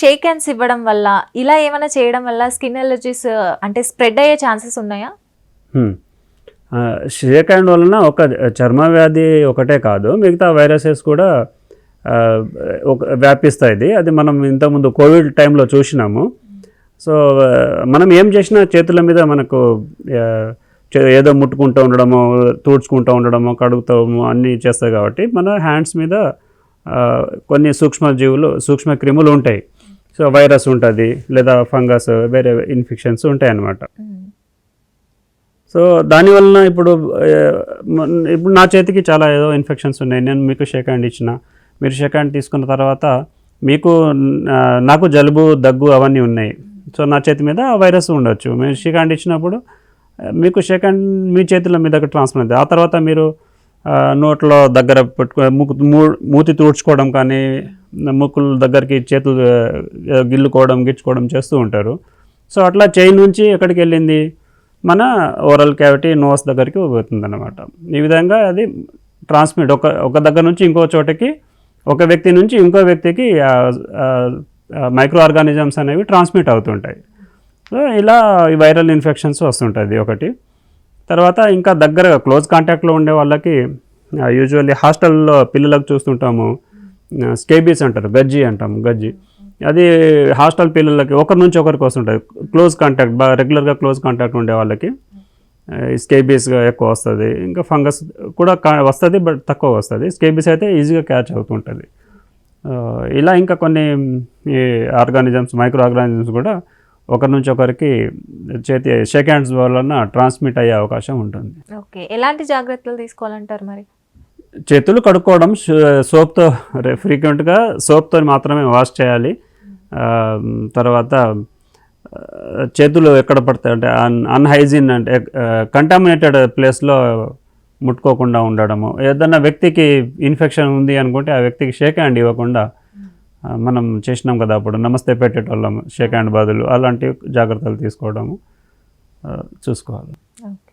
Shake hands ఇవ్వడం వల్ల ఇలా ఏమైనా చేయడం వల్ల స్కిన్ ఎలర్జీస్ అంటే స్ప్రెడ్ అయ్యే ఛాన్సెస్ ఉన్నాయా? షేక్ హ్యాండ్ వలన ఒక చర్మ వ్యాధి ఒకటే కాదు, మిగతా వైరసెస్ కూడా వ్యాపిస్తాయి. అది మనం ఇంతకుముందు కోవిడ్ టైంలో చూసినాము. సో మనం ఏం చేసినా చేతుల మీద మనకు ఏదో ముట్టుకుంటూ ఉండడము, తుడుచుకుంటూ ఉండడము, కడుగుతాము అన్నీ చేస్తాయి కాబట్టి మన హ్యాండ్స్ మీద కొన్ని సూక్ష్మ క్రిములు ఉంటాయి. సో వైరస్ ఉంటుంది, లేదా ఫంగస్, వేరే ఇన్ఫెక్షన్స్ ఉంటాయి అన్నమాట. సో దానివలన ఇప్పుడు నా చేతికి చాలా ఏదో ఇన్ఫెక్షన్స్ ఉన్నాయి. నేను మీకు షేక్ హ్యాండ్ ఇచ్చిన, మీరు షేక్ హ్యాండ్ తీసుకున్న తర్వాత నాకు జలుబు, దగ్గు అవన్నీ ఉన్నాయి. సో నా చేతి మీద వైరస్ ఉండొచ్చు. మీరు షేక్ హ్యాండ్ ఇచ్చినప్పుడు మీకు షేక్ హ్యాండ్ మీ చేతుల మీదకి ట్రాన్స్ఫర్ అవుతుంది. ఆ తర్వాత మీరు నోట్లో దగ్గర మూతి తుడుచుకోవడం కానీ, ముక్కుల దగ్గరికి చేతులు గిచ్చుకోవడం చేస్తూ ఉంటారు. సో అట్లా చైన్ నుంచి ఎక్కడికి వెళ్ళింది, మన ఓరల్ క్యావిటీ, నోస్ దగ్గరికి పోతుంది అన్నమాట. ఈ విధంగా అది ట్రాన్స్మిట్ ఒక దగ్గర నుంచి ఇంకో చోటకి, ఒక వ్యక్తి నుంచి ఇంకో వ్యక్తికి మైక్రో ఆర్గానిజమ్స్ అనేవి ట్రాన్స్మిట్ అవుతుంటాయి. సో ఇలా ఈ వైరల్ ఇన్ఫెక్షన్స్ వస్తుంటుంది ఒకటి. తర్వాత ఇంకా దగ్గరగా క్లోజ్ కాంటాక్ట్లో ఉండే వాళ్ళకి యూజువల్లీ హాస్టల్లో పిల్లలకు చూస్తుంటాము, స్కేబీస్ అంటారు, గజ్జి. అది హాస్టల్ పిల్లలకి ఒకరి నుంచి ఒకరికి వస్తుంటుంది. క్లోజ్ కాంటాక్ట్, రెగ్యులర్గా క్లోజ్ కాంటాక్ట్ ఉండే వాళ్ళకి స్కేబీస్గా ఎక్కువ వస్తుంది. ఇంకా ఫంగస్ కూడా వస్తుంది, బట్ తక్కువ వస్తుంది. స్కేబీస్ అయితే ఈజీగా క్యాచ్ అవుతుంటుంది. ఇలా ఇంకా కొన్ని మైక్రో ఆర్గానిజమ్స్ కూడా ఒకరి నుంచి ఒకరికి షేక్ హ్యాండ్స్ వలన ట్రాన్స్మిట్ అయ్యే అవకాశం ఉంటుంది. ఓకే, ఎలాంటి జాగ్రత్తలు తీసుకోవాలంటారు మరి? చేతులు కడుక్కోవడం, సోప్తో ఫ్రీక్వెంట్గా సోప్తో మాత్రమే వాష్ చేయాలి. తర్వాత చేతులు ఎక్కడ పడతాయి అంటే అన్హైజీన్ అంటే కంటామినేటెడ్ ప్లేస్లో ముట్టుకోకుండా ఉండడము. ఏదన్నా వ్యక్తికి ఇన్ఫెక్షన్ ఉంది అనుకుంటే ఆ వ్యక్తికి షేక్ హ్యాండ్ ఇవ్వకుండా, మనం చేసినాం కదా అప్పుడు నమస్తే పెట్టేటోళ్ళం షేక్ హ్యాండ్ బదులు, అలాంటి జాగ్రత్తలు తీసుకోవడము చూసుకోవాలి. ఓకే.